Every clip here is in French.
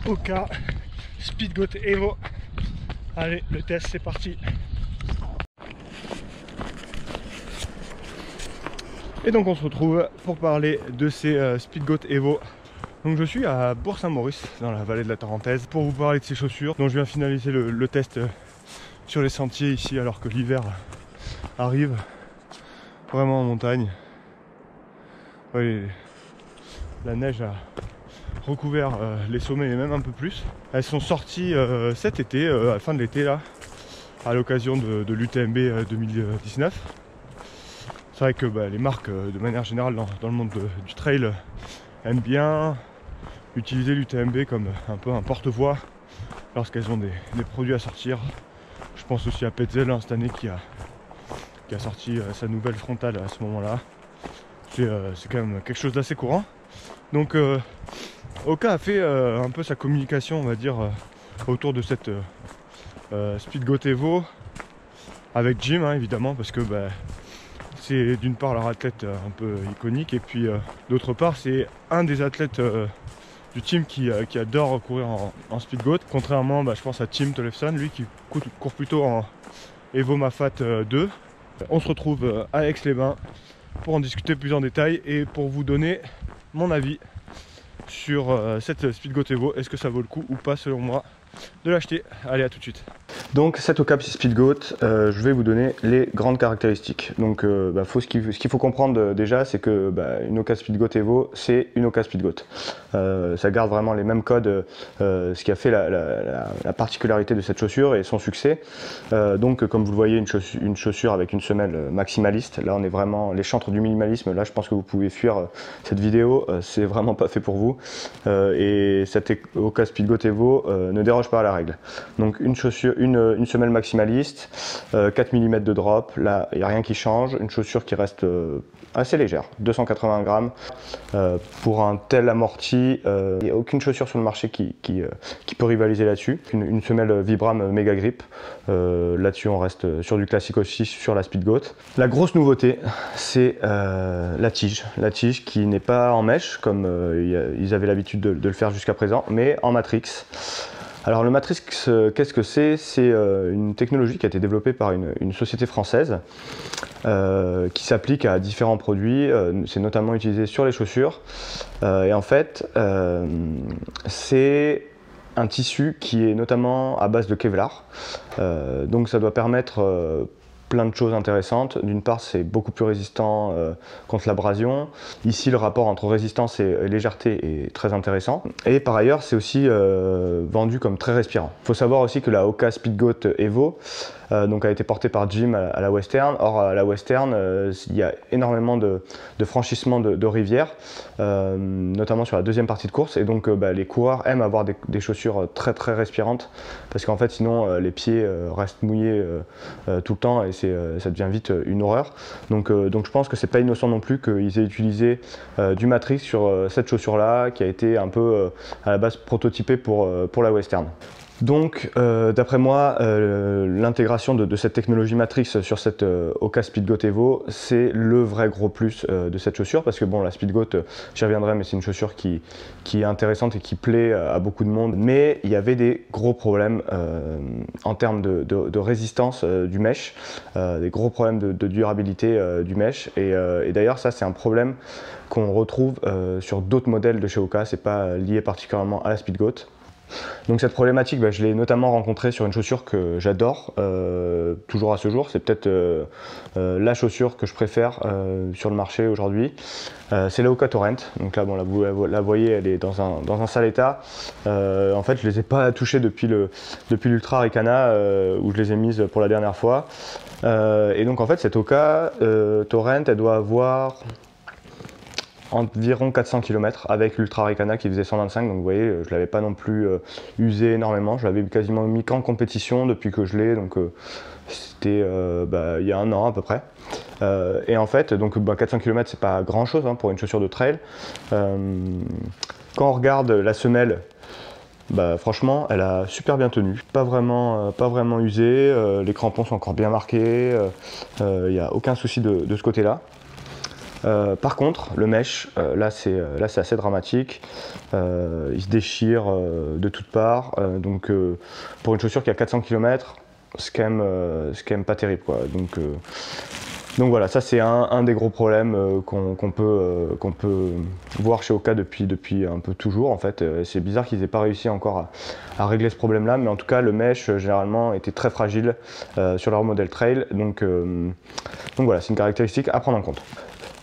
Hoka Speedgoat Evo. Allez, le test c'est parti. Et donc on se retrouve pour parler de ces Speedgoat Evo. Donc je suis à Bourg-Saint-Maurice, dans la vallée de la Tarentaise, pour vous parler de ces chaussures. Donc je viens finaliser le test sur les sentiers ici, alors que l'hiver arrive vraiment en montagne. Oui, la neige a recouvert les sommets et même un peu plus. Elles sont sorties cet été, à la fin de l'été là, à l'occasion de l'UTMB 2019. C'est vrai que les marques de manière générale dans le monde du trail aiment bien utiliser l'UTMB comme un peu un porte-voix lorsqu'elles ont des produits à sortir. Je pense aussi à Petzl cette année qui a sorti sa nouvelle frontale à ce moment-là. C'est quand même quelque chose d'assez courant. Donc Hoka a fait un peu sa communication, on va dire, autour de cette Speedgoat Evo avec Jim, hein, évidemment, parce que c'est d'une part leur athlète un peu iconique, et puis d'autre part c'est un des athlètes du team qui adore courir en Speedgoat, contrairement je pense à Tim Tollefson, lui qui court plutôt en Evo Mafat 2. On se retrouve à Aix-les-Bains pour en discuter plus en détail et pour vous donner mon avis sur cette Speedgoat Evo. Est-ce que ça vaut le coup ou pas selon moi de l'acheter? Allez, à tout de suite. Donc cette Hoka Speedgoat, je vais vous donner les grandes caractéristiques. Donc ce qu'il faut comprendre déjà, c'est que une Hoka Speedgoat Evo, c'est une Hoka Speedgoat. Ça garde vraiment les mêmes codes, ce qui a fait la particularité de cette chaussure et son succès. Donc comme vous le voyez, une chaussure avec une semelle maximaliste. Là on est vraiment les chantres du minimalisme. Là je pense que vous pouvez fuir cette vidéo, c'est vraiment pas fait pour vous. Et cette Hoka Speedgoat Evo ne déroge pas à la règle. Donc une chaussure, une semelle maximaliste, 4 mm de drop, là il n'y a rien qui change, une chaussure qui reste assez légère, 280 grammes. Pour un tel amorti, il n'y a aucune chaussure sur le marché qui peut rivaliser là-dessus. Une semelle Vibram Mega Grip, là-dessus on reste sur du classique aussi sur la Speedgoat. La grosse nouveauté, c'est la tige qui n'est pas en mèche comme ils avaient l'habitude de le faire jusqu'à présent, mais en matrix. Alors le Matrix, qu'est-ce que c'est? C'est une technologie qui a été développée par une société française qui s'applique à différents produits. C'est notamment utilisé sur les chaussures. Et en fait, c'est un tissu qui est notamment à base de Kevlar. Donc ça doit permettre plein de choses intéressantes. D'une part, c'est beaucoup plus résistant contre l'abrasion. Ici, le rapport entre résistance et légèreté est très intéressant. Et par ailleurs, c'est aussi vendu comme très respirant. Il faut savoir aussi que la Hoka Speedgoat Evo donc a été portée par Jim à la Western. Or, à la Western, il y a énormément de franchissements de rivières, notamment sur la deuxième partie de course. Et donc, les coureurs aiment avoir des chaussures très respirantes, parce qu'en fait, sinon, les pieds restent mouillés tout le temps et ça devient vite une horreur. Donc je pense que c'est pas innocent non plus qu'ils aient utilisé du Matrix sur cette chaussure-là, qui a été un peu à la base prototypée pour la Western. Donc d'après moi, l'intégration de cette technologie Matrix sur cette Hoka Speedgoat Evo, c'est le vrai gros plus de cette chaussure, parce que bon, la Speedgoat, j'y reviendrai, mais c'est une chaussure qui est intéressante et qui plaît à beaucoup de monde, mais il y avait des gros problèmes en termes de résistance du mesh, des gros problèmes de durabilité du mesh, et d'ailleurs ça c'est un problème qu'on retrouve sur d'autres modèles de chez Hoka, c'est pas lié particulièrement à la Speedgoat. Donc cette problématique, je l'ai notamment rencontrée sur une chaussure que j'adore, toujours à ce jour. C'est peut-être la chaussure que je préfère sur le marché aujourd'hui. C'est la Hoka Torrent. Donc là, bon, vous la voyez, elle est dans un sale état. En fait, je les ai pas touchées depuis l'Ultra Ricana où je les ai mises pour la dernière fois. Et donc en fait, cette Hoka Torrent, elle doit avoir environ 400 km avec l'Ultra Ricana qui faisait 125, donc vous voyez, je l'avais pas non plus usé énormément, je l'avais quasiment mis qu'en compétition depuis que je l'ai, donc c'était il y a un an à peu près. Et en fait, donc 400 km c'est pas grand chose pour une chaussure de trail. Quand on regarde la semelle, franchement elle a super bien tenu, pas vraiment usé, les crampons sont encore bien marqués, il n'y a aucun souci de ce côté là. Par contre, le mesh, là c'est assez dramatique. Il se déchire de toutes parts. Donc pour une chaussure qui a 400 km, c'est quand même pas terrible, quoi. Donc voilà, ça c'est un des gros problèmes qu'on peut voir chez Hoka depuis un peu toujours, en fait. C'est bizarre qu'ils n'aient pas réussi encore à régler ce problème-là, mais en tout cas le mesh généralement était très fragile sur leur modèle trail, donc voilà, c'est une caractéristique à prendre en compte.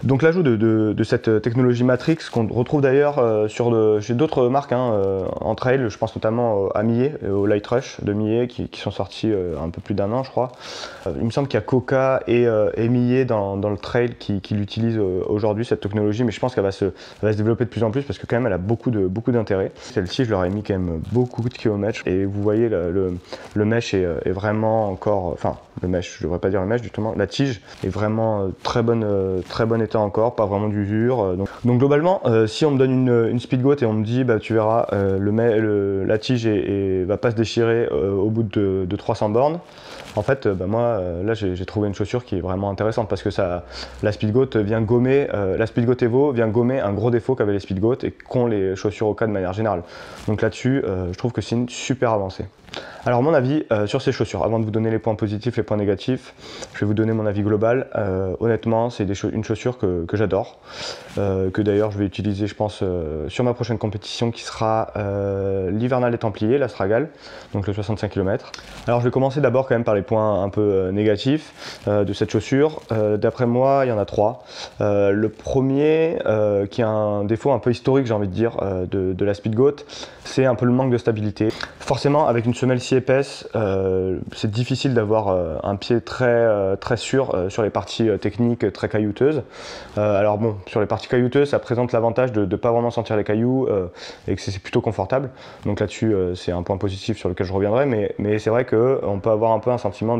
Donc l'ajout de cette technologie Matrix qu'on retrouve d'ailleurs chez d'autres marques en trail, je pense notamment à Millet, au Light Rush de Millet qui sont sortis un peu plus d'un an je crois. Il me semble qu'il y a Hoka et Millet dans le trail qui l'utilisent aujourd'hui cette technologie, mais je pense qu'elle va se développer de plus en plus parce que quand même elle a beaucoup d'intérêt. Celle-ci je leur ai mis quand même beaucoup de kilomètres et vous voyez le mesh est vraiment encore, enfin le mesh, je devrais pas dire le mesh justement, la tige est vraiment très bon état encore, pas vraiment d'usure. Donc globalement, si on me donne une Speedgoat et on me dit bah tu verras la tige va pas se déchirer au bout de 300 bornes, en fait moi là j'ai trouvé une chaussure qui est vraiment intéressante parce que la Speedgoat vient gommer, la Speedgoat Evo vient gommer un gros défaut qu'avaient les Speedgoat et qu'ont les chaussures Hoka de manière générale. Donc là-dessus, je trouve que c'est une super avancée. Alors mon avis sur ces chaussures, avant de vous donner les points positifs, les points négatifs, je vais vous donner mon avis global. Honnêtement, c'est une chaussure que j'adore, que d'ailleurs je vais utiliser je pense sur ma prochaine compétition qui sera l'hivernal des Templiers, la Stragale, donc le 65 km. Alors je vais commencer d'abord quand même par les points un peu négatifs de cette chaussure. D'après moi, il y en a trois. Le premier, qui a un défaut un peu historique, j'ai envie de dire, de la Speedgoat, c'est un peu le manque de stabilité. Forcément, avec une semelle si épaisse, c'est difficile d'avoir un pied très sûr sur les parties techniques très caillouteuses. Alors bon, sur les parties caillouteuses, ça présente l'avantage de ne pas vraiment sentir les cailloux et que c'est plutôt confortable. Donc là-dessus, c'est un point positif sur lequel je reviendrai, mais c'est vrai qu'on peut avoir un peu un sentiment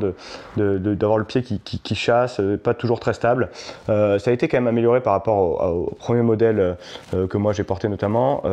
d'avoir le pied qui chasse, pas toujours très stable. Ça a été quand même amélioré par rapport au premier modèle que moi j'ai porté notamment.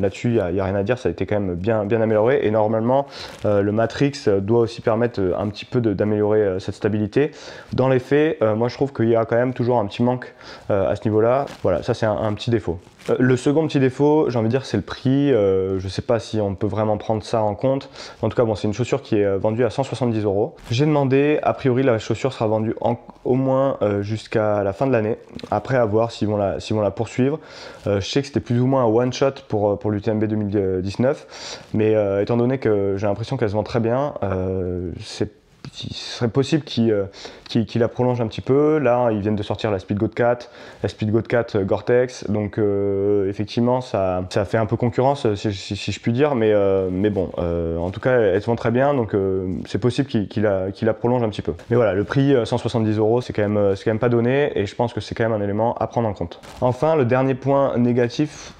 Là-dessus, il n'y a rien à dire, ça a été quand même bien amélioré. Et normalement, le Matrix doit aussi permettre un petit peu d'améliorer cette stabilité. Dans les faits, moi je trouve qu'il y a quand même toujours un petit manque à ce niveau-là. Voilà, ça c'est un petit défaut. Le second petit défaut, j'ai envie de dire, c'est le prix. Je ne sais pas si on peut vraiment prendre ça en compte. En tout cas, bon, c'est une chaussure qui est vendue à 170 €. J'ai demandé, a priori, la chaussure sera vendue au moins jusqu'à la fin de l'année. Après, à voir s'ils vont la poursuivre. Je sais que c'était plus ou moins un one-shot pour l'UTMB 2019. Mais étant donné que j'ai l'impression qu'elle se vend très bien, il serait possible qu'il la prolonge un petit peu. Là, ils viennent de sortir la Speedgoat 4, la Speedgoat 4 Gore-Tex, donc effectivement, ça fait un peu concurrence, si je puis dire, mais bon, en tout cas, elles se vendent très bien, donc c'est possible qu'il la prolonge un petit peu. Mais voilà, le prix 170 €, c'est quand même pas donné, et je pense que c'est quand même un élément à prendre en compte. Enfin, le dernier point négatif,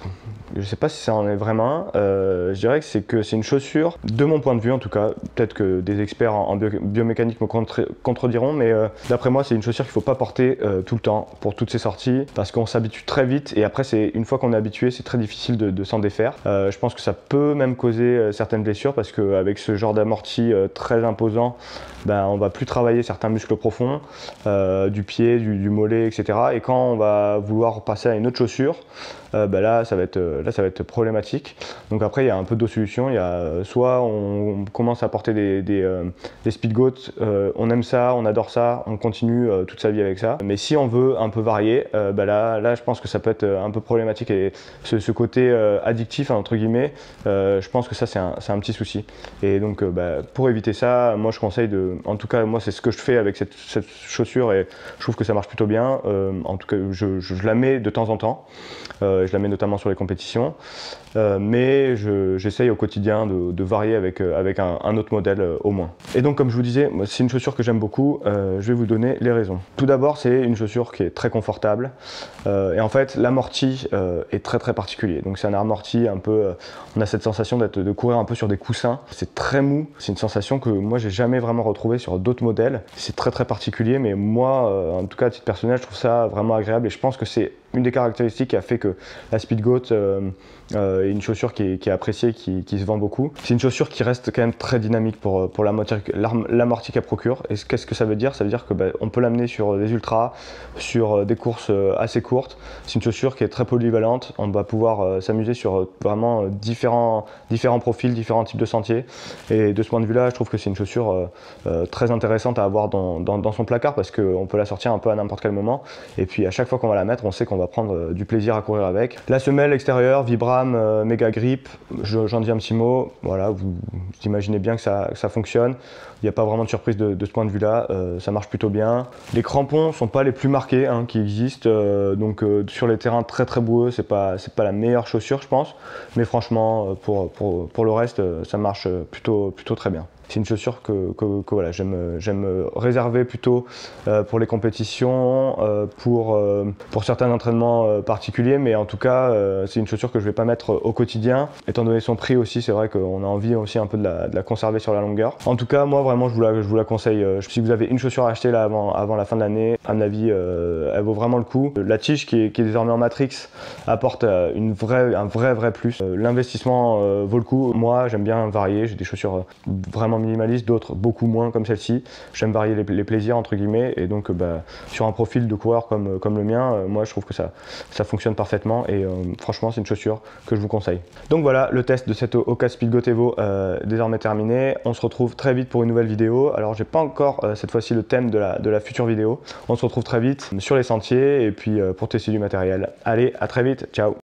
je sais pas si ça en est vraiment un, je dirais que c'est une chaussure, de mon point de vue en tout cas, peut-être que des experts en biomécanique me contrediront, mais d'après moi c'est une chaussure qu'il ne faut pas porter tout le temps pour toutes ces sorties, parce qu'on s'habitue très vite et après une fois qu'on est habitué, c'est très difficile de s'en défaire. Je pense que ça peut même causer certaines blessures, parce qu'avec ce genre d'amorti très imposant, ben, on va plus travailler certains muscles profonds du pied, du mollet, etc. Et quand on va vouloir passer à une autre chaussure, ben là ça va être problématique. Donc après il y a un peu d'autres solutions. Il y a soit on commence à porter des Speedgoat, on aime ça, on adore ça, on continue toute sa vie avec ça. Mais si on veut un peu varier, ben là je pense que ça peut être un peu problématique, et ce côté addictif entre guillemets, je pense que ça c'est un petit souci. Et donc ben, pour éviter ça, moi je conseille en tout cas moi c'est ce que je fais avec cette chaussure, et je trouve que ça marche plutôt bien. En tout cas je la mets de temps en temps. Je la mets notamment sur les compétitions, mais j'essaye au quotidien de varier avec un autre modèle au moins. Et donc comme je vous disais, c'est une chaussure que j'aime beaucoup, je vais vous donner les raisons. Tout d'abord, c'est une chaussure qui est très confortable, et en fait l'amorti est très particulier. Donc c'est un amorti un peu, on a cette sensation de courir un peu sur des coussins, c'est très mou, c'est une sensation que moi j'ai jamais vraiment retrouvée sur d'autres modèles. C'est très particulier, mais moi en tout cas à titre personnel je trouve ça vraiment agréable, et je pense que c'est une des caractéristiques qui a fait que la Speedgoat est une chaussure qui est appréciée, qui se vend beaucoup. C'est une chaussure qui reste quand même très dynamique pour l'amorti qu'elle procure. Et qu'est-ce que ça veut dire? Ça veut dire que on peut l'amener sur des ultras, sur des courses assez courtes. C'est une chaussure qui est très polyvalente. On va pouvoir s'amuser sur vraiment différents profils, différents types de sentiers. Et de ce point de vue-là, je trouve que c'est une chaussure très intéressante à avoir dans son placard parce qu'on peut la sortir un peu à n'importe quel moment. Et puis à chaque fois qu'on va la mettre, on sait qu'on va prendre du plaisir à courir avec. La semelle extérieure, Vibram, méga grip, j'en dis un petit mot. Voilà, vous imaginez bien que ça fonctionne. Il n'y a pas vraiment de surprise de ce point de vue-là. Ça marche plutôt bien. Les crampons sont pas les plus marqués qui existent. Donc sur les terrains très très boueux, c'est pas la meilleure chaussure, je pense. Mais franchement, pour le reste, ça marche plutôt très bien. C'est une chaussure que voilà, j'aime réserver plutôt pour les compétitions, pour certains entraînements particuliers, mais en tout cas, c'est une chaussure que je ne vais pas mettre au quotidien. Étant donné son prix aussi, c'est vrai qu'on a envie aussi un peu de la conserver sur la longueur. En tout cas, moi vraiment, je vous la conseille. Si vous avez une chaussure à acheter là avant la fin de l'année, à mon avis, elle vaut vraiment le coup. La tige qui est désormais en Matrix apporte un vrai plus. L'investissement vaut le coup. Moi, j'aime bien varier. J'ai des chaussures vraiment minimaliste, d'autres beaucoup moins comme celle-ci. J'aime varier les plaisirs entre guillemets et donc sur un profil de coureur comme le mien, moi je trouve que ça fonctionne parfaitement et franchement c'est une chaussure que je vous conseille. Donc voilà, le test de cette Hoka Speedgoat Evo désormais terminé. On se retrouve très vite pour une nouvelle vidéo. Alors j'ai pas encore cette fois-ci le thème de la future vidéo. On se retrouve très vite sur les sentiers et puis pour tester du matériel. Allez, à très vite, ciao.